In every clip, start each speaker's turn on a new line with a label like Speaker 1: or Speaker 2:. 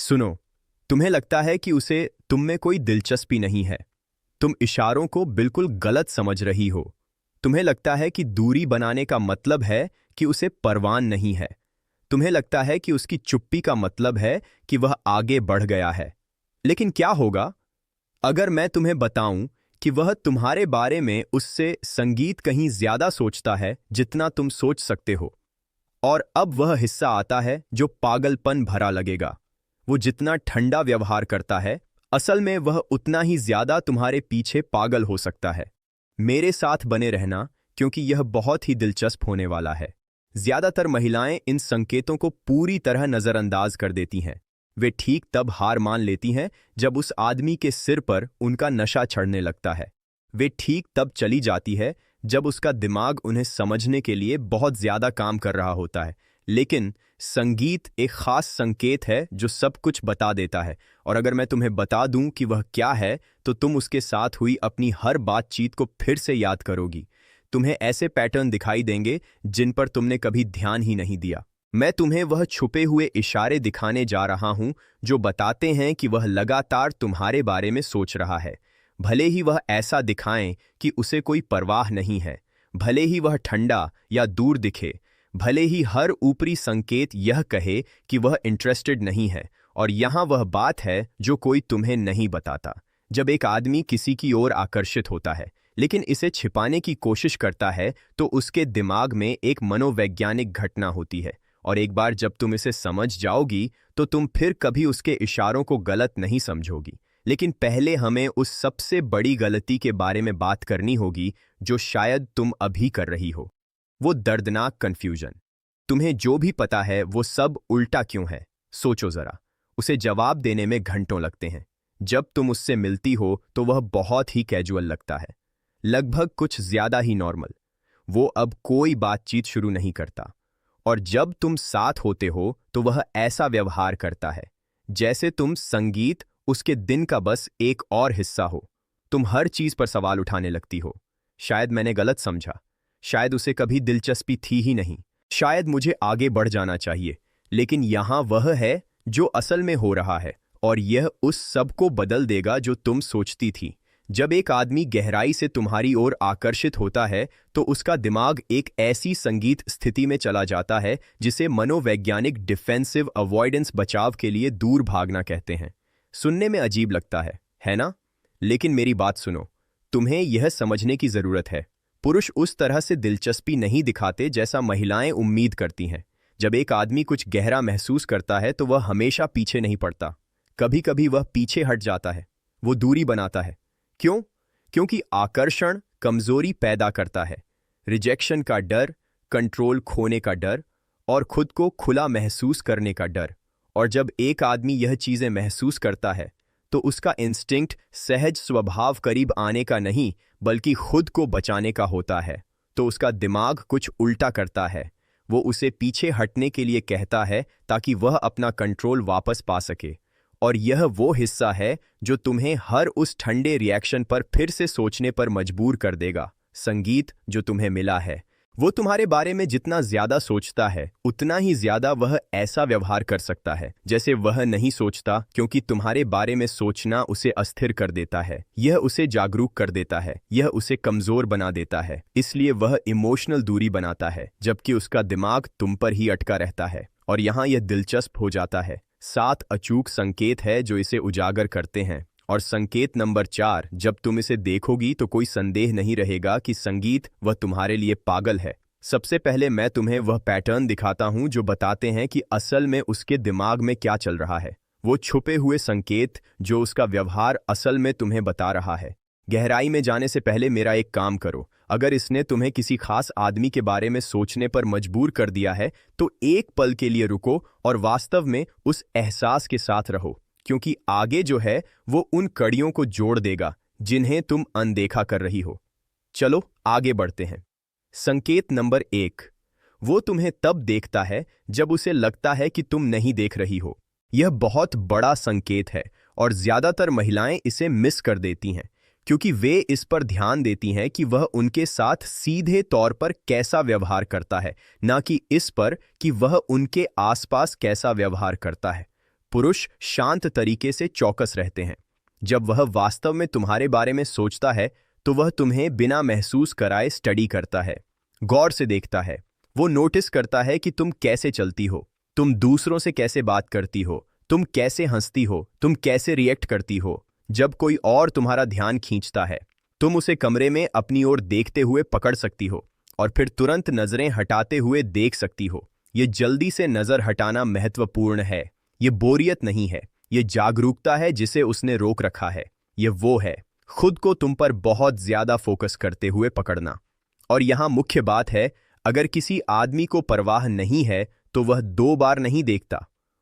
Speaker 1: सुनो, तुम्हें लगता है कि उसे तुम में कोई दिलचस्पी नहीं है। तुम इशारों को बिल्कुल गलत समझ रही हो। तुम्हें लगता है कि दूरी बनाने का मतलब है कि उसे परवाह नहीं है। तुम्हें लगता है कि उसकी चुप्पी का मतलब है कि वह आगे बढ़ गया है। लेकिन क्या होगा अगर मैं तुम्हें बताऊं कि वह तुम्हारे बारे में उससे संगीत कहीं ज्यादा सोचता है जितना तुम सोच सकते हो? और अब वह हिस्सा आता है जो पागलपन भरा लगेगा। वो जितना ठंडा व्यवहार करता है, असल में वह उतना ही ज्यादा तुम्हारे पीछे पागल हो सकता है। मेरे साथ बने रहना, क्योंकि यह बहुत ही दिलचस्प होने वाला है। ज्यादातर महिलाएं इन संकेतों को पूरी तरह नजरअंदाज कर देती हैं। वे ठीक तब हार मान लेती हैं जब उस आदमी के सिर पर उनका नशा चढ़ने लगता है। वे ठीक तब चली जाती है जब उसका दिमाग उन्हें समझने के लिए बहुत ज्यादा काम कर रहा होता है। लेकिन संगीत एक खास संकेत है जो सब कुछ बता देता है, और अगर मैं तुम्हें बता दूं कि वह क्या है, तो तुम उसके साथ हुई अपनी हर बातचीत को फिर से याद करोगी। तुम्हें ऐसे पैटर्न दिखाई देंगे जिन पर तुमने कभी ध्यान ही नहीं दिया। मैं तुम्हें वह छुपे हुए इशारे दिखाने जा रहा हूं जो बताते हैं कि वह लगातार तुम्हारे बारे में सोच रहा है। भले ही वह ऐसा दिखाएं कि उसे कोई परवाह नहीं है, भले ही वह ठंडा या दूर दिखे, भले ही हर ऊपरी संकेत यह कहे कि वह इंटरेस्टेड नहीं है। और यहां वह बात है जो कोई तुम्हें नहीं बताता। जब एक आदमी किसी की ओर आकर्षित होता है लेकिन इसे छिपाने की कोशिश करता है, तो उसके दिमाग में एक मनोवैज्ञानिक घटना होती है। और एक बार जब तुम इसे समझ जाओगी तो तुम फिर कभी उसके इशारों को गलत नहीं समझोगी। लेकिन पहले हमें उस सबसे बड़ी गलती के बारे में बात करनी होगी जो शायद तुम अभी कर रही हो। वो दर्दनाक कन्फ्यूजन। तुम्हें जो भी पता है वो सब उल्टा क्यों है? सोचो जरा। उसे जवाब देने में घंटों लगते हैं। जब तुम उससे मिलती हो तो वह बहुत ही कैजुअल लगता है, लगभग कुछ ज्यादा ही नॉर्मल। वो अब कोई बातचीत शुरू नहीं करता। और जब तुम साथ होते हो तो वह ऐसा व्यवहार करता है जैसे तुम संगीत उसके दिन का बस एक और हिस्सा हो। तुम हर चीज पर सवाल उठाने लगती हो। शायद मैंने गलत समझा, शायद उसे कभी दिलचस्पी थी ही नहीं, शायद मुझे आगे बढ़ जाना चाहिए। लेकिन यहां वह है जो असल में हो रहा है, और यह उस सब को बदल देगा जो तुम सोचती थी। जब एक आदमी गहराई से तुम्हारी ओर आकर्षित होता है तो उसका दिमाग एक ऐसी संगीत स्थिति में चला जाता है जिसे मनोवैज्ञानिक डिफेंसिव अवॉइडेंस, बचाव के लिए दूर भागना कहते हैं। सुनने में अजीब लगता है ना? लेकिन मेरी बात सुनो। तुम्हें यह समझने की जरूरत है, पुरुष उस तरह से दिलचस्पी नहीं दिखाते जैसा महिलाएं उम्मीद करती हैं। जब एक आदमी कुछ गहरा महसूस करता है तो वह हमेशा पीछे नहीं पड़ता। कभी कभी वह पीछे हट जाता है, वो दूरी बनाता है। क्यों? क्योंकि आकर्षण कमजोरी पैदा करता है। रिजेक्शन का डर, कंट्रोल खोने का डर, और खुद को खुला महसूस करने का डर। और जब एक आदमी यह चीजें महसूस करता है तो उसका इंस्टिंक्ट सहज स्वभाव करीब आने का नहीं बल्कि खुद को बचाने का होता है। तो उसका दिमाग कुछ उल्टा करता है। वो उसे पीछे हटने के लिए कहता है ताकि वह अपना कंट्रोल वापस पा सके। और यह वो हिस्सा है जो तुम्हें हर उस ठंडे रिएक्शन पर फिर से सोचने पर मजबूर कर देगा। संगीत जो तुम्हें मिला है, वो तुम्हारे बारे में जितना ज्यादा सोचता है उतना ही ज्यादा वह ऐसा व्यवहार कर सकता है जैसे वह नहीं सोचता, क्योंकि तुम्हारे बारे में सोचना उसे अस्थिर कर देता है, यह उसे जागरूक कर देता है, यह उसे कमजोर बना देता है। इसलिए वह इमोशनल दूरी बनाता है, जबकि उसका दिमाग तुम पर ही अटका रहता है। और यहाँ यह दिलचस्प हो जाता है। 7 अचूक संकेत है जो इसे उजागर करते हैं। और संकेत नंबर 4, जब तुम इसे देखोगी तो कोई संदेह नहीं रहेगा कि संगीत वह तुम्हारे लिए पागल है। सबसे पहले मैं तुम्हें वह पैटर्न दिखाता हूं जो बताते हैं कि असल में उसके दिमाग में क्या चल रहा है। वो छुपे हुए संकेत जो उसका व्यवहार असल में तुम्हें बता रहा है। गहराई में जाने से पहले मेरा एक काम करो। अगर इसने तुम्हें किसी खास आदमी के बारे में सोचने पर मजबूर कर दिया है तो एक पल के लिए रुको और वास्तव में उस एहसास के साथ रहो, क्योंकि आगे जो है वो उन कड़ियों को जोड़ देगा जिन्हें तुम अनदेखा कर रही हो। चलो आगे बढ़ते हैं। संकेत नंबर 1, वो तुम्हें तब देखता है जब उसे लगता है कि तुम नहीं देख रही हो। यह बहुत बड़ा संकेत है और ज्यादातर महिलाएं इसे मिस कर देती हैं क्योंकि वे इस पर ध्यान देती हैं कि वह उनके साथ सीधे तौर पर कैसा व्यवहार करता है, ना कि इस पर कि वह उनके आसपास कैसा व्यवहार करता है। पुरुष शांत तरीके से चौकस रहते हैं। जब वह वास्तव में तुम्हारे बारे में सोचता है तो वह तुम्हें बिना महसूस कराए स्टडी करता है, गौर से देखता है। वो नोटिस करता है कि तुम कैसे चलती हो, तुम दूसरों से कैसे बात करती हो, तुम कैसे हंसती हो, तुम कैसे रिएक्ट करती हो। जब कोई और तुम्हारा ध्यान खींचता है, तुम उसे कमरे में अपनी ओर देखते हुए पकड़ सकती हो और फिर तुरंत नजरें हटाते हुए देख सकती हो। ये जल्दी से नजर हटाना महत्वपूर्ण है। ये बोरियत नहीं है, ये जागरूकता है जिसे उसने रोक रखा है। ये वो है, खुद को तुम पर बहुत ज्यादा फोकस करते हुए पकड़ना। और यहां मुख्य बात है, अगर किसी आदमी को परवाह नहीं है तो वह 2 बार नहीं देखता,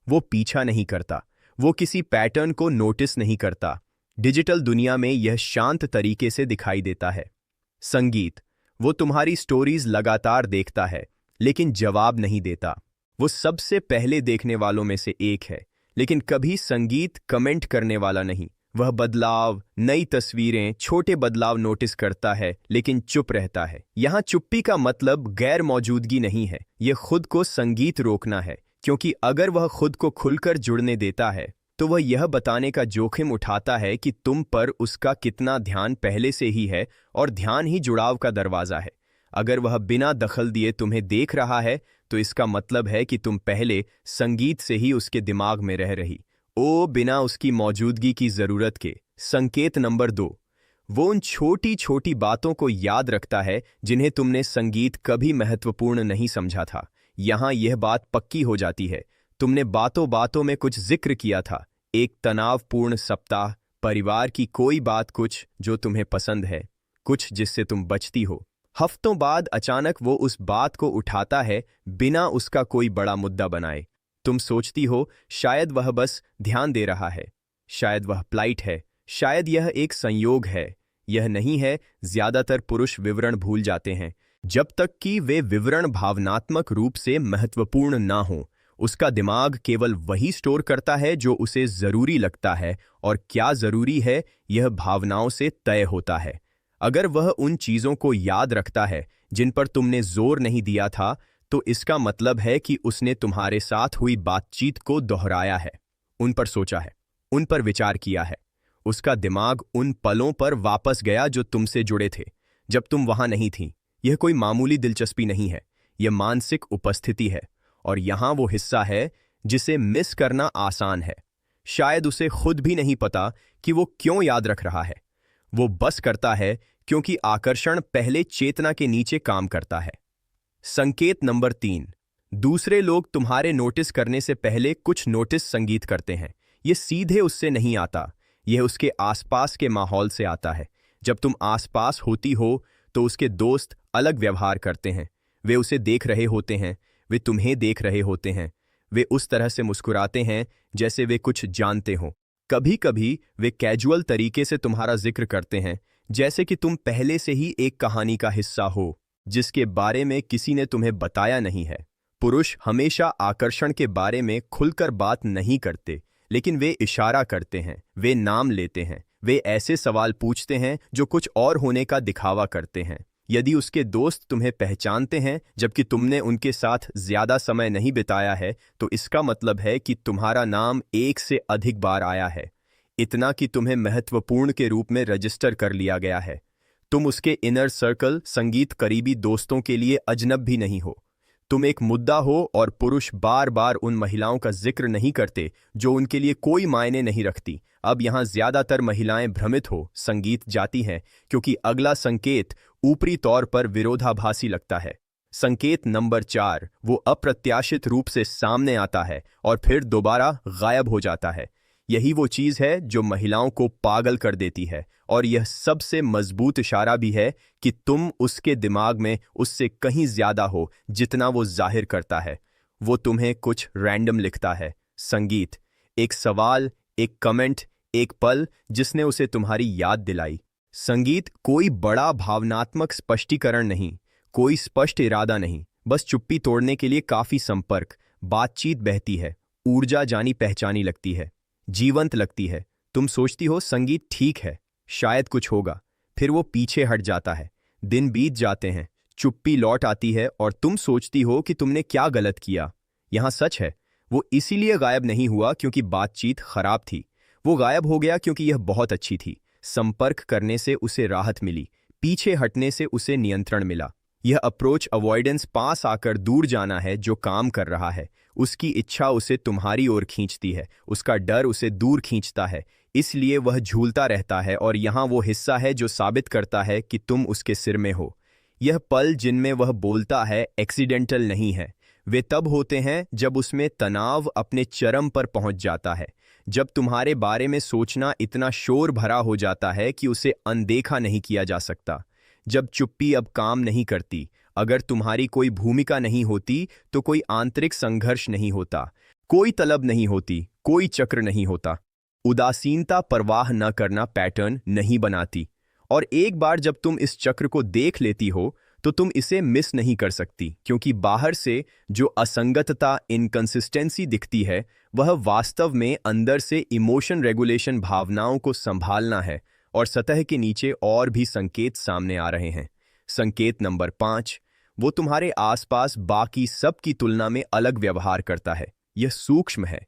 Speaker 1: वो पीछा नहीं करता, वो किसी पैटर्न को नोटिस नहीं करता। डिजिटल दुनिया में यह शांत तरीके से दिखाई देता है। संगीत, वो तुम्हारी स्टोरीज लगातार देखता है लेकिन जवाब नहीं देता। वो सबसे पहले देखने वालों में से एक है, लेकिन कभी संगीत कमेंट करने वाला नहीं। वह बदलाव, नई तस्वीरें, छोटे बदलाव नोटिस करता है लेकिन चुप रहता है। यहाँ चुप्पी का मतलब गैर मौजूदगी नहीं है, यह खुद को संगीत रोकना है, क्योंकि अगर वह खुद को खुलकर जुड़ने देता है तो वह यह बताने का जोखिम उठाता है कि तुम पर उसका कितना ध्यान पहले से ही है, और ध्यान ही जुड़ाव का दरवाजा है। अगर वह बिना दखल दिए तुम्हें देख रहा है तो इसका मतलब है कि तुम पहले संगीत से ही उसके दिमाग में रह रही बिना उसकी मौजूदगी की जरूरत के। संकेत नंबर 2, वो उन छोटी छोटी बातों को याद रखता है जिन्हें तुमने संगीत कभी महत्वपूर्ण नहीं समझा था। यहां यह बात पक्की हो जाती है, तुमने बातों बातों में कुछ जिक्र किया था, एक तनावपूर्ण सप्ताह, परिवार की कोई बात, कुछ जो तुम्हें पसंद है, कुछ जिससे तुम बचती हो। हफ्तों बाद अचानक वो उस बात को उठाता है बिना उसका कोई बड़ा मुद्दा बनाए। तुम सोचती हो शायद वह बस ध्यान दे रहा है, शायद वह प्लाइट है, शायद यह एक संयोग है। यह नहीं है। ज्यादातर पुरुष विवरण भूल जाते हैं जब तक कि वे विवरण भावनात्मक रूप से महत्वपूर्ण ना हो। उसका दिमाग केवल वही स्टोर करता है जो उसे जरूरी लगता है, और क्या जरूरी है यह भावनाओं से तय होता है। अगर वह उन चीजों को याद रखता है जिन पर तुमने जोर नहीं दिया था, तो इसका मतलब है कि उसने तुम्हारे साथ हुई बातचीत को दोहराया है, उन पर सोचा है, उन पर विचार किया है। उसका दिमाग उन पलों पर वापस गया जो तुमसे जुड़े थे जब तुम वहां नहीं थी। यह कोई मामूली दिलचस्पी नहीं है, यह मानसिक उपस्थिति है, और यहां वो हिस्सा है जिसे मिस करना आसान है। शायद उसे खुद भी नहीं पता कि वो क्यों याद रख रहा है। वो बस करता है क्योंकि आकर्षण पहले चेतना के नीचे काम करता है। संकेत नंबर 3, दूसरे लोग तुम्हारे नोटिस करने से पहले कुछ नोटिस संगीत करते हैं। यह सीधे उससे नहीं आता, यह उसके आसपास के माहौल से आता है। जब तुम आसपास होती हो तो उसके दोस्त अलग व्यवहार करते हैं। वे उसे देख रहे होते हैं, वे तुम्हें देख रहे होते हैं, वे उस तरह से मुस्कुराते हैं जैसे वे कुछ जानते हों। कभी कभी वे कैजुअल तरीके से तुम्हारा जिक्र करते हैं, जैसे कि तुम पहले से ही एक कहानी का हिस्सा हो जिसके बारे में किसी ने तुम्हें बताया नहीं है। पुरुष हमेशा आकर्षण के बारे में खुलकर बात नहीं करते, लेकिन वे इशारा करते हैं, वे नाम लेते हैं, वे ऐसे सवाल पूछते हैं जो कुछ और होने का दिखावा करते हैं। यदि उसके दोस्त तुम्हें पहचानते हैं जबकि तुमने उनके साथ ज्यादा समय नहीं बिताया है, तो इसका मतलब है कि तुम्हारा नाम एक से अधिक बार आया है, इतना कि तुम्हें महत्वपूर्ण के रूप में रजिस्टर कर लिया गया है। तुम उसके इनर सर्कल, संगीत करीबी दोस्तों के लिए अजनब भी नहीं हो। तुम एक मुद्दा हो, और पुरुष बार बार उन महिलाओं का जिक्र नहीं करते जो उनके लिए कोई मायने नहीं रखती। अब यहाँ ज्यादातर महिलाएं भ्रमित हो संगीत जाती हैं क्योंकि अगला संकेत ऊपरी तौर पर विरोधाभासी लगता है। संकेत नंबर 4, वो अप्रत्याशित रूप से सामने आता है और फिर दोबारा गायब हो जाता है। यही वो चीज है जो महिलाओं को पागल कर देती है, और यह सबसे मजबूत इशारा भी है कि तुम उसके दिमाग में उससे कहीं ज्यादा हो जितना वो जाहिर करता है। वो तुम्हें कुछ रैंडम लिखता है। संगीत, एक सवाल, एक कमेंट, एक पल जिसने उसे तुम्हारी याद दिलाई। संगीत कोई बड़ा भावनात्मक स्पष्टीकरण नहीं, कोई स्पष्ट इरादा नहीं, बस चुप्पी तोड़ने के लिए काफी संपर्क। बातचीत बहती है, ऊर्जा जानी पहचानी लगती है, जीवंत लगती है। तुम सोचती हो संगीत ठीक है, शायद कुछ होगा, फिर वो पीछे हट जाता है। दिन बीत जाते हैं, चुप्पी लौट आती है, और तुम सोचती हो कि तुमने क्या गलत किया। यहां सच है, वो इसीलिए गायब नहीं हुआ क्योंकि बातचीत खराब थी। वो गायब हो गया क्योंकि यह बहुत अच्छी थी। संपर्क करने से उसे राहत मिली, पीछे हटने से उसे नियंत्रण मिला। यह अप्रोच अवॉइडेंस, पास आकर दूर जाना है, जो काम कर रहा है। उसकी इच्छा उसे तुम्हारी ओर खींचती है, उसका डर उसे दूर खींचता है, इसलिए वह झूलता रहता है। और यहाँ वो हिस्सा है जो साबित करता है कि तुम उसके सिर में हो। यह पल जिनमें वह बोलता है एक्सीडेंटल नहीं है। वे तब होते हैं जब उसमें तनाव अपने चरम पर पहुंच जाता है, जब तुम्हारे बारे में सोचना इतना शोर भरा हो जाता है कि उसे अनदेखा नहीं किया जा सकता, जब चुप्पी अब काम नहीं करती। अगर तुम्हारी कोई भूमिका नहीं होती तो कोई आंतरिक संघर्ष नहीं होता, कोई तलब नहीं होती, कोई चक्र नहीं होता। उदासीनता परवाह न करना पैटर्न नहीं बनाती। और एक बार जब तुम इस चक्र को देख लेती हो तो तुम इसे मिस नहीं कर सकती, क्योंकि बाहर से जो असंगतता, इनकंसिस्टेंसी दिखती है, वह वास्तव में अंदर से इमोशन रेगुलेशन, भावनाओं को संभालना है। और सतह के नीचे और भी संकेत सामने आ रहे हैं। संकेत नंबर 5, वो तुम्हारे आसपास बाकी सब की तुलना में अलग व्यवहार करता है। यह सूक्ष्म है,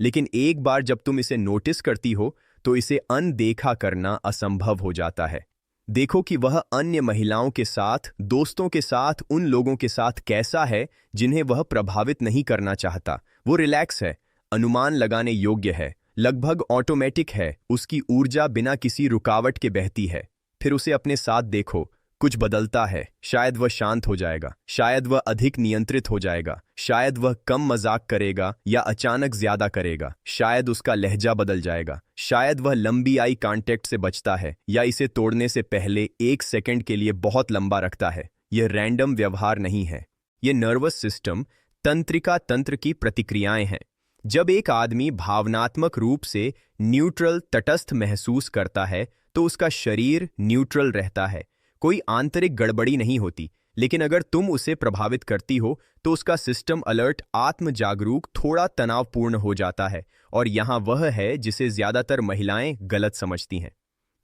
Speaker 1: लेकिन एक बार जब तुम इसे नोटिस करती हो तो इसे अनदेखा करना असंभव हो जाता है। देखो कि वह अन्य महिलाओं के साथ, दोस्तों के साथ, उन लोगों के साथ कैसा है जिन्हें वह प्रभावित नहीं करना चाहता। वो रिलैक्स है, अनुमान लगाने योग्य है, लगभग ऑटोमेटिक है। उसकी ऊर्जा बिना किसी रुकावट के बहती है। फिर उसे अपने साथ देखो, कुछ बदलता है। शायद वह शांत हो जाएगा, शायद वह अधिक नियंत्रित हो जाएगा, शायद वह कम मजाक करेगा या अचानक ज्यादा करेगा, शायद उसका लहजा बदल जाएगा, शायद वह लंबी आई कांटेक्ट से बचता है या इसे तोड़ने से पहले 1 सेकंड के लिए बहुत लंबा रखता है। यह रैंडम व्यवहार नहीं है, यह नर्वस सिस्टम, तंत्रिका तंत्र की प्रतिक्रियाएं हैं। जब एक आदमी भावनात्मक रूप से न्यूट्रल, तटस्थ महसूस करता है तो उसका शरीर न्यूट्रल रहता है, कोई आंतरिक गड़बड़ी नहीं होती। लेकिन अगर तुम उसे प्रभावित करती हो तो उसका सिस्टम अलर्ट, आत्म जागरूक, थोड़ा तनावपूर्ण हो जाता है। और यहाँ वह है जिसे ज्यादातर महिलाएं गलत समझती हैं।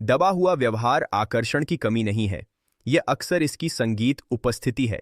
Speaker 1: दबा हुआ व्यवहार आकर्षण की कमी नहीं है, यह अक्सर इसकी संगीत उपस्थिति है।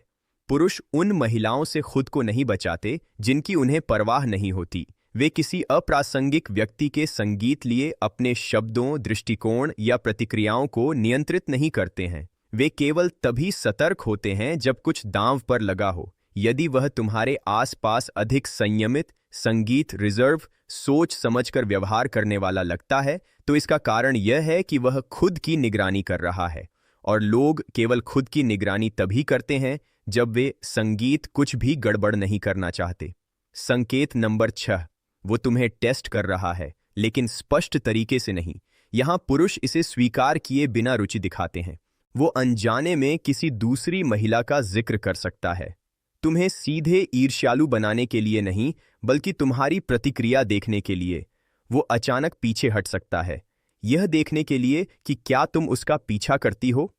Speaker 1: पुरुष उन महिलाओं से खुद को नहीं बचाते जिनकी उन्हें परवाह नहीं होती। वे किसी अप्रासंगिक व्यक्ति के संगीत लिए अपने शब्दों, दृष्टिकोण या प्रतिक्रियाओं को नियंत्रित नहीं करते हैं। वे केवल तभी सतर्क होते हैं जब कुछ दांव पर लगा हो। यदि वह तुम्हारे आसपास अधिक संयमित, संगीत, रिजर्व, सोच समझकर व्यवहार करने वाला लगता है तो इसका कारण यह है कि वह खुद की निगरानी कर रहा है। और लोग केवल खुद की निगरानी तभी करते हैं जब वे संगीत कुछ भी गड़बड़ नहीं करना चाहते। संकेत नंबर 6, वो तुम्हें टेस्ट कर रहा है, लेकिन स्पष्ट तरीके से नहीं। यहां पुरुष इसे स्वीकार किए बिना रुचि दिखाते हैं। वो अनजाने में किसी दूसरी महिला का जिक्र कर सकता है, तुम्हें सीधे ईर्ष्यालु बनाने के लिए नहीं, बल्कि तुम्हारी प्रतिक्रिया देखने के लिए। वो अचानक पीछे हट सकता है, यह देखने के लिए कि क्या तुम उसका पीछा करती हो।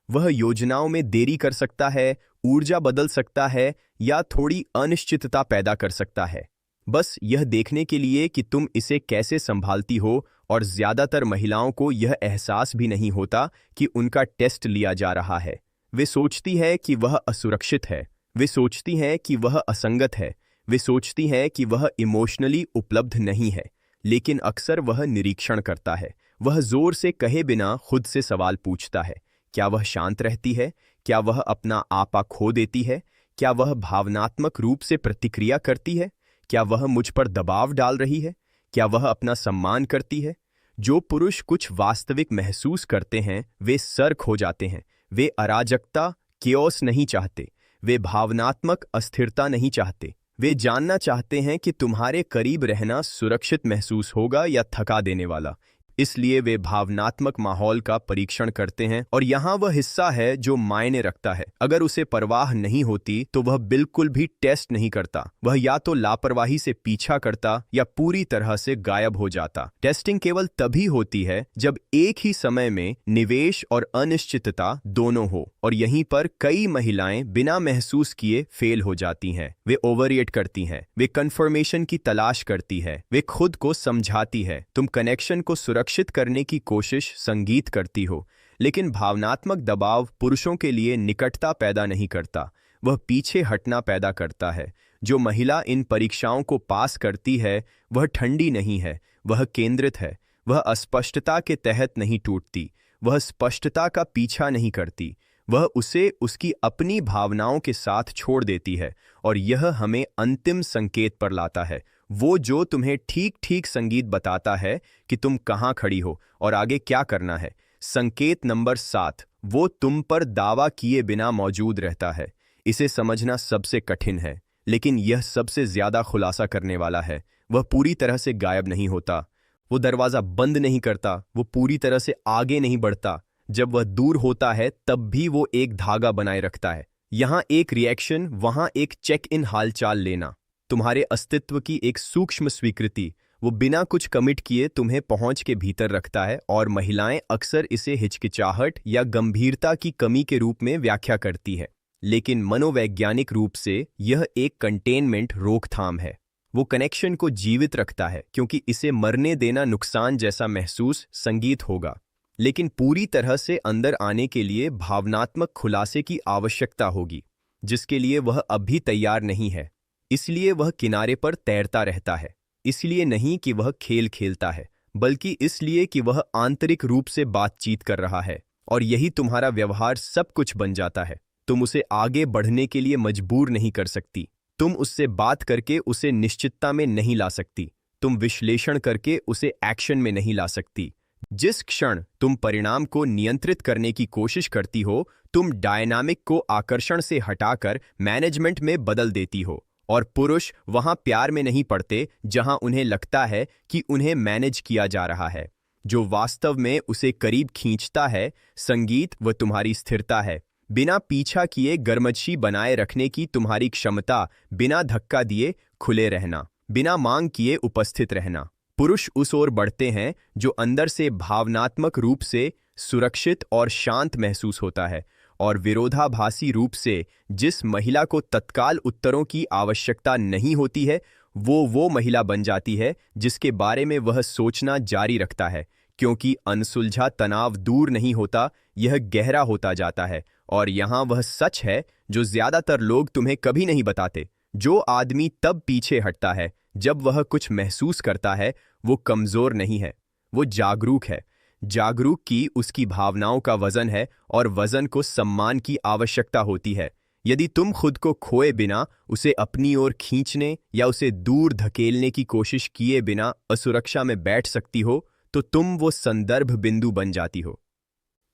Speaker 1: वह योजनाओं में देरी कर सकता है, ऊर्जा बदल सकता है या थोड़ी अनिश्चितता पैदा कर सकता है, बस यह देखने के लिए कि तुम इसे कैसे संभालती हो। और ज्यादातर महिलाओं को यह एहसास भी नहीं होता कि उनका टेस्ट लिया जा रहा है। वे सोचती है कि वह असुरक्षित है, वे सोचती हैं कि वह असंगत है, वे सोचती हैं कि वह इमोशनली उपलब्ध नहीं है। लेकिन अक्सर वह निरीक्षण करता है, वह जोर से कहे बिना खुद से सवाल पूछता है, क्या वह शांत रहती है? क्या वह अपना आपा खो देती है? क्या वह भावनात्मक रूप से प्रतिक्रिया करती है? क्या वह मुझ पर दबाव डाल रही है? क्या वह अपना सम्मान करती है? जो पुरुष कुछ वास्तविक महसूस करते हैं वे सर खो जाते हैं। वे अराजकता, केओस नहीं चाहते, वे भावनात्मक अस्थिरता नहीं चाहते। वे जानना चाहते हैं कि तुम्हारे करीब रहना सुरक्षित महसूस होगा या थका देने वाला। इसलिए वे भावनात्मक माहौल का परीक्षण करते हैं। और यहाँ वह हिस्सा है जो मायने रखता है। अगर उसे परवाह नहीं होती तो वह बिल्कुल भी टेस्ट नहीं करता। वह या तो लापरवाही से पीछा करता या पूरी तरह से गायब हो जाता। टेस्टिंग केवल तभी होती है जब एक ही समय में निवेश और अनिश्चितता दोनों हो। और यहीं पर कई महिलाएं बिना महसूस किए फेल हो जाती हैं। वे ओवररिएक्ट करती हैं, वे कंफर्मेशन की तलाश करती है, वे खुद को समझाती है। तुम कनेक्शन को सुरक्षित करने की कोशिश, संगीत करती हो, लेकिन भावनात्मक दबाव पुरुषों के लिए निकटता पैदा नहीं करता, वह पीछे हटना पैदा करता है। जो महिला इन परीक्षाओं को पास करती है वह ठंडी नहीं है, वह केंद्रित है। वह अस्पष्टता के तहत नहीं टूटती, वह स्पष्टता का पीछा नहीं करती, वह उसे उसकी अपनी भावनाओं के साथ छोड़ देती है। और यह हमें अंतिम संकेत पर लाता है, वो जो तुम्हें ठीक ठीक संगीत बताता है कि तुम कहाँ खड़ी हो और आगे क्या करना है। संकेत नंबर 7, वो तुम पर दावा किए बिना मौजूद रहता है। इसे समझना सबसे कठिन है, लेकिन यह सबसे ज्यादा खुलासा करने वाला है। वह पूरी तरह से गायब नहीं होता, वो दरवाजा बंद नहीं करता, वो पूरी तरह से आगे नहीं बढ़ता। जब वह दूर होता है तब भी वो एक धागा बनाए रखता है। यहां एक रिएक्शन, वहां एक चेक इन हालचाल लेना, तुम्हारे अस्तित्व की एक सूक्ष्म स्वीकृति। वो बिना कुछ कमिट किए तुम्हें पहुंच के भीतर रखता है। और महिलाएं अक्सर इसे हिचकिचाहट या गंभीरता की कमी के रूप में व्याख्या करती है, लेकिन मनोवैज्ञानिक रूप से यह एक कंटेनमेंट रोकथाम है। वो कनेक्शन को जीवित रखता है, क्योंकि इसे मरने देना नुकसान जैसा महसूस संगीत होगा, लेकिन पूरी तरह से अंदर आने के लिए भावनात्मक खुलासे की आवश्यकता होगी, जिसके लिए वह अभी तैयार नहीं है। इसलिए वह किनारे पर तैरता रहता है, इसलिए नहीं कि वह खेल खेलता है, बल्कि इसलिए कि वह आंतरिक रूप से बातचीत कर रहा है। और यही तुम्हारा व्यवहार सब कुछ बन जाता है। तुम उसे आगे बढ़ने के लिए मजबूर नहीं कर सकती, तुम उससे बात करके उसे निश्चितता में नहीं ला सकती, तुम विश्लेषण करके उसे एक्शन में नहीं ला सकती। जिस क्षण तुम परिणाम को नियंत्रित करने की कोशिश करती हो, तुम डायनामिक को आकर्षण से हटाकर मैनेजमेंट में बदल देती हो। और पुरुष वहां प्यार में नहीं पड़ते जहां उन्हें लगता है कि उन्हें मैनेज किया जा रहा है। जो वास्तव में उसे करीब खींचता है, संगीत, व तुम्हारी स्थिरता है। बिना पीछा किए गर्मजशी बनाए रखने की तुम्हारी क्षमता, बिना धक्का दिए खुले रहना, बिना मांग किए उपस्थित रहना। पुरुष उस ओर बढ़ते हैं जो अंदर से भावनात्मक रूप से सुरक्षित और शांत महसूस होता है, और विरोधाभासी रूप से जिस महिला को तत्काल उत्तरों की आवश्यकता नहीं होती है, वो महिला बन जाती है जिसके बारे में वह सोचना जारी रखता है, क्योंकि अनसुलझा तनाव दूर नहीं होता, यह गहरा होता जाता है। और यहाँ वह सच है जो ज्यादातर लोग तुम्हें कभी नहीं बताते। जो आदमी तब पीछे हटता है जब वह कुछ महसूस करता है, वो कमजोर नहीं है, वो जागरूक है। जागरूक की उसकी भावनाओं का वजन है, और वजन को सम्मान की आवश्यकता होती है। यदि तुम खुद को खोए बिना उसे अपनी ओर खींचने या उसे दूर धकेलने की कोशिश किए बिना असुरक्षा में बैठ सकती हो, तो तुम वो संदर्भ बिंदु बन जाती हो।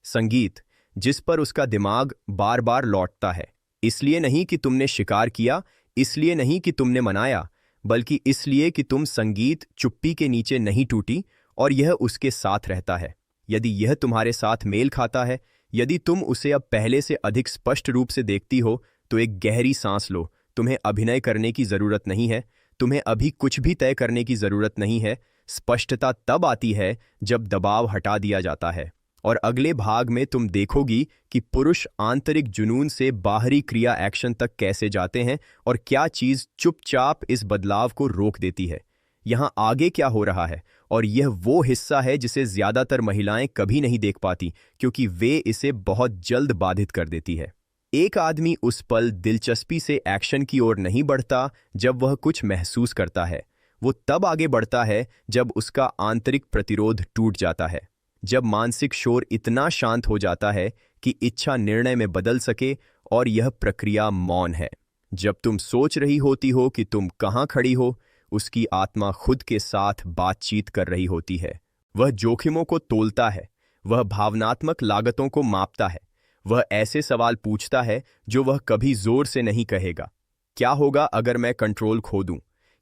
Speaker 1: संगीत जिस पर उसका दिमाग बार बार लौटता है, इसलिए नहीं कि तुमने शिकार किया, इसलिए नहीं कि तुमने मनाया, बल्कि इसलिए कि तुम संगीत चुप्पी के नीचे नहीं टूटी, और यह उसके साथ रहता है। यदि यह तुम्हारे साथ मेल खाता है, यदि तुम उसे अब पहले से अधिक स्पष्ट रूप से देखती हो, तो एक गहरी सांस लो। तुम्हें अभिनय करने की जरूरत नहीं है, तुम्हें अभी कुछ भी तय करने की जरूरत नहीं है। स्पष्टता तब आती है जब दबाव हटा दिया जाता है। और अगले भाग में तुम देखोगी कि पुरुष आंतरिक जुनून से बाहरी क्रिया एक्शन तक कैसे जाते हैं, और क्या चीज चुपचाप इस बदलाव को रोक देती है। यहाँ आगे क्या हो रहा है, और यह वो हिस्सा है जिसे ज्यादातर महिलाएं कभी नहीं देख पाती, क्योंकि वे इसे बहुत जल्द बाधित कर देती है। एक आदमी उस पल दिलचस्पी से एक्शन की ओर नहीं बढ़ता जब वह कुछ महसूस करता है, वो तब आगे बढ़ता है जब उसका आंतरिक प्रतिरोध टूट जाता है, जब मानसिक शोर इतना शांत हो जाता है कि इच्छा निर्णय में बदल सके। और यह प्रक्रिया मौन है। जब तुम सोच रही होती हो कि तुम कहाँ खड़ी हो, उसकी आत्मा खुद के साथ बातचीत कर रही होती है। वह जोखिमों को तोलता है, वह भावनात्मक लागतों को मापता है, वह ऐसे सवाल पूछता है जो वह कभी जोर से नहीं कहेगा। क्या होगा अगर मैं कंट्रोल खो दूं?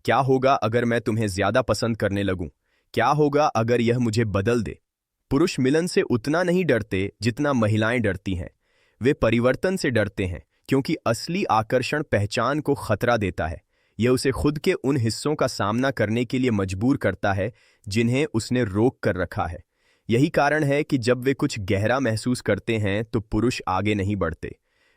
Speaker 1: क्या होगा अगर मैं तुम्हें ज्यादा पसंद करने लगूं? क्या होगा अगर यह मुझे बदल दे? पुरुष मिलन से उतना नहीं डरते जितना महिलाएं डरती हैं। वे परिवर्तन से डरते हैं, क्योंकि असली आकर्षण पहचान को खतरा देता है। यह उसे खुद के उन हिस्सों का सामना करने के लिए मजबूर करता है जिन्हें उसने रोक कर रखा है। यही कारण है कि जब वे कुछ गहरा महसूस करते हैं तो पुरुष आगे नहीं बढ़ते,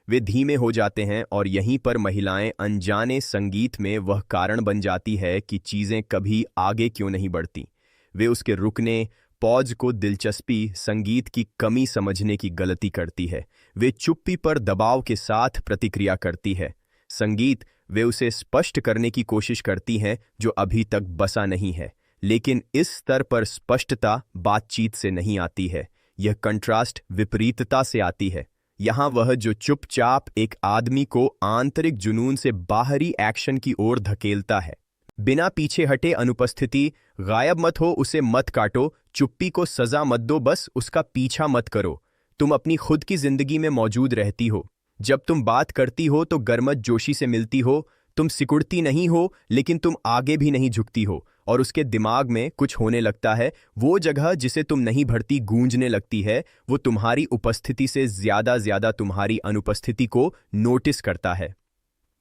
Speaker 1: वे धीमे हो जाते हैं। और यहीं पर महिलाएं अनजाने संगीत में वह कारण बन जाती है कि चीजें कभी आगे क्यों नहीं बढ़ती। वे उसके रुकने, पॉज को दिलचस्पी, संगीत की कमी समझने की गलती करती है। वे चुप्पी पर दबाव के साथ प्रतिक्रिया करती है। संगीत वे उसे स्पष्ट करने की कोशिश करती हैं जो अभी तक बसा नहीं है। लेकिन इस स्तर पर स्पष्टता बातचीत से नहीं आती है, यह कंट्रास्ट विपरीतता से आती है। यहाँ वह जो चुपचाप एक आदमी को आंतरिक जुनून से बाहरी एक्शन की ओर धकेलता है। बिना पीछे हटे अनुपस्थिति, गायब मत हो, उसे मत काटो, चुप्पी को सजा मत दो, बस उसका पीछा मत करो। तुम अपनी खुद की जिंदगी में मौजूद रहती हो। जब तुम बात करती हो तो गर्मजोशी से मिलती हो। तुम सिकुड़ती नहीं हो, लेकिन तुम आगे भी नहीं झुकती हो, और उसके दिमाग में कुछ होने लगता है। वो जगह जिसे तुम नहीं भरती गूंजने लगती है। वो तुम्हारी उपस्थिति से ज्यादा तुम्हारी अनुपस्थिति को नोटिस करता है।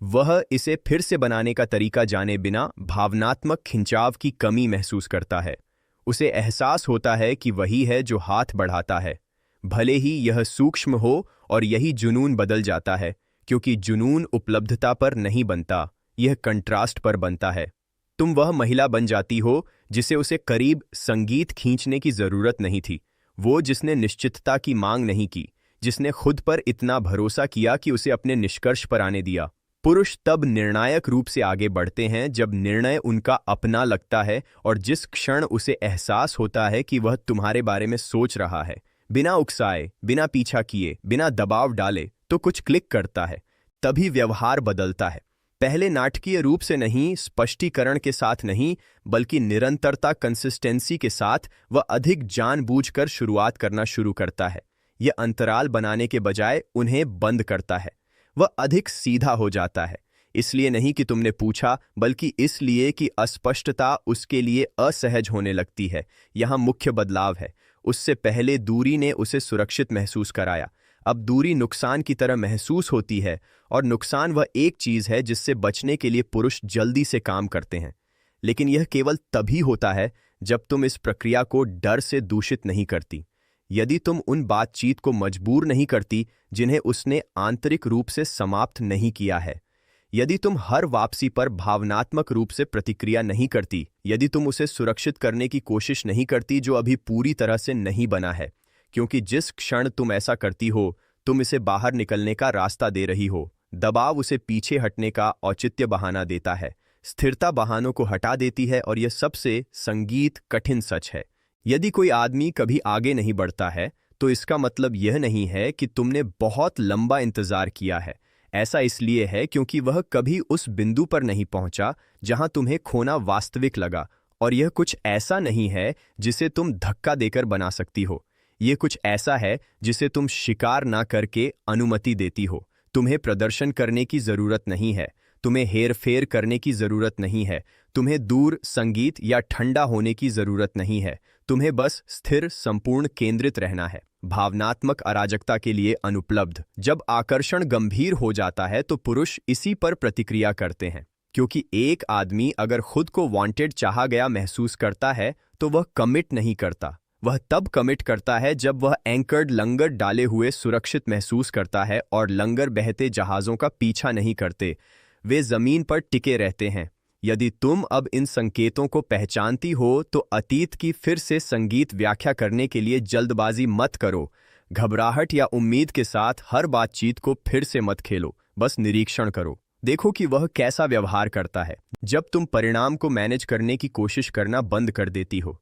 Speaker 1: वह इसे फिर से बनाने का तरीका जाने बिना भावनात्मक खिंचाव की कमी महसूस करता है। उसे एहसास होता है कि वही है जो हाथ बढ़ाता है, भले ही यह सूक्ष्म हो, और यही जुनून बदल जाता है, क्योंकि जुनून उपलब्धता पर नहीं बनता, यह कंट्रास्ट पर बनता है। तुम वह महिला बन जाती हो जिसे उसे करीब संगीत खींचने की जरूरत नहीं थी, वो जिसने निश्चितता की मांग नहीं की, जिसने खुद पर इतना भरोसा किया कि उसे अपने निष्कर्ष पर आने दिया। पुरुष तब निर्णायक रूप से आगे बढ़ते हैं जब निर्णय उनका अपना लगता है, और जिस क्षण उसे एहसास होता है कि वह तुम्हारे बारे में सोच रहा है, बिना उकसाए, बिना पीछा किए, बिना दबाव डाले, तो कुछ क्लिक करता है। तभी व्यवहार बदलता है। पहले नाटकीय रूप से नहीं, स्पष्टीकरण के साथ नहीं, बल्कि निरंतरता, कंसिस्टेंसी के साथ वह अधिक जानबूझकर शुरुआत करना शुरू करता है। यह अंतराल बनाने के बजाय उन्हें बंद करता है। वह अधिक सीधा हो जाता है, इसलिए नहीं कि तुमने पूछा, बल्कि इसलिए कि अस्पष्टता उसके लिए असहज होने लगती है। यहाँ मुख्य बदलाव है। उससे पहले दूरी ने उसे सुरक्षित महसूस कराया, अब दूरी नुकसान की तरह महसूस होती है, और नुकसान वह एक चीज है जिससे बचने के लिए पुरुष जल्दी से काम करते हैं। लेकिन यह केवल तभी होता है जब तुम इस प्रक्रिया को डर से दूषित नहीं करती। यदि तुम उन बातचीत को मजबूर नहीं करती जिन्हें उसने आंतरिक रूप से समाप्त नहीं किया है, यदि तुम हर वापसी पर भावनात्मक रूप से प्रतिक्रिया नहीं करती, यदि तुम उसे सुरक्षित करने की कोशिश नहीं करती जो अभी पूरी तरह से नहीं बना है, क्योंकि जिस क्षण तुम ऐसा करती हो, तुम इसे बाहर निकलने का रास्ता दे रही हो। दबाव उसे पीछे हटने का औचित्य बहाना देता है, स्थिरता बहानों को हटा देती है, और यह सबसे संगीत कठिन सच है। यदि कोई आदमी कभी आगे नहीं बढ़ता है, तो इसका मतलब यह नहीं है कि तुमने बहुत लंबा इंतजार किया है। ऐसा इसलिए है क्योंकि वह कभी उस बिंदु पर नहीं पहुंचा जहां तुम्हें खोना वास्तविक लगा, और यह कुछ ऐसा नहीं है जिसे तुम धक्का देकर बना सकती हो। यह कुछ ऐसा है जिसे तुम शिकार ना करके अनुमति देती हो। तुम्हें प्रदर्शन करने की जरूरत नहीं है, तुम्हें हेरफेर करने की जरूरत नहीं है, तुम्हें दूर संगीत या ठंडा होने की जरूरत नहीं है। तुम्हें बस स्थिर, संपूर्ण केंद्रित रहना है, भावनात्मक अराजकता के लिए अनुपलब्ध। जब आकर्षण गंभीर हो जाता है तो पुरुष इसी पर प्रतिक्रिया करते हैं, क्योंकि एक आदमी अगर खुद को वांटेड, चाहा गया महसूस करता है तो वह कमिट नहीं करता। वह तब कमिट करता है जब वह एंकर्ड, लंगर डाले हुए सुरक्षित महसूस करता है, और लंगर बहते जहाज़ों का पीछा नहीं करते, वे जमीन पर टिके रहते हैं। यदि तुम अब इन संकेतों को पहचानती हो तो अतीत की फिर से संगीत व्याख्या करने के लिए जल्दबाजी मत करो। घबराहट या उम्मीद के साथ हर बातचीत को फिर से मत खेलो, बस निरीक्षण करो। देखो कि वह कैसा व्यवहार करता है जब तुम परिणाम को मैनेज करने की कोशिश करना बंद कर देती हो।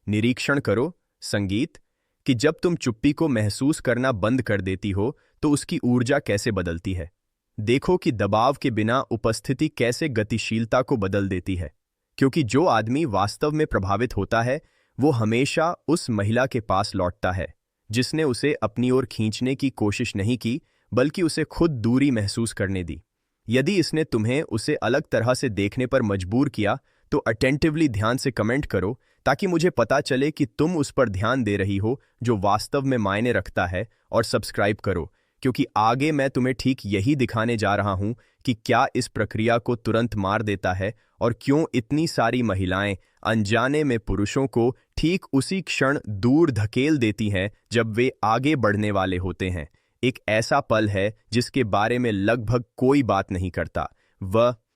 Speaker 1: निरीक्षण करो संगीत कि जब तुम चुप्पी को महसूस करना बंद कर देती हो तो उसकी ऊर्जा कैसे बदलती है। देखो कि दबाव के बिना उपस्थिति कैसे गतिशीलता को बदल देती है, क्योंकि जो आदमी वास्तव में प्रभावित होता है वो हमेशा उस महिला के पास लौटता है जिसने उसे अपनी ओर खींचने की कोशिश नहीं की, बल्कि उसे खुद दूरी महसूस करने दी। यदि इसने तुम्हें उसे अलग तरह से देखने पर मजबूर किया तो अटेंटिवली ध्यान से कमेंट करो, ताकि मुझे पता चले कि तुम उस पर ध्यान दे रही हो जो वास्तव में मायने रखता है, और सब्सक्राइब करो, क्योंकि आगे मैं तुम्हें ठीक यही दिखाने जा रहा हूं कि क्या इस प्रक्रिया को तुरंत मार देता है, और क्यों इतनी सारी महिलाएं अनजाने में पुरुषों को ठीक उसी क्षण दूर धकेल देती हैं जब वे आगे बढ़ने वाले होते हैं। एक ऐसा पल है जिसके बारे में लगभग कोई बात नहीं करता, वह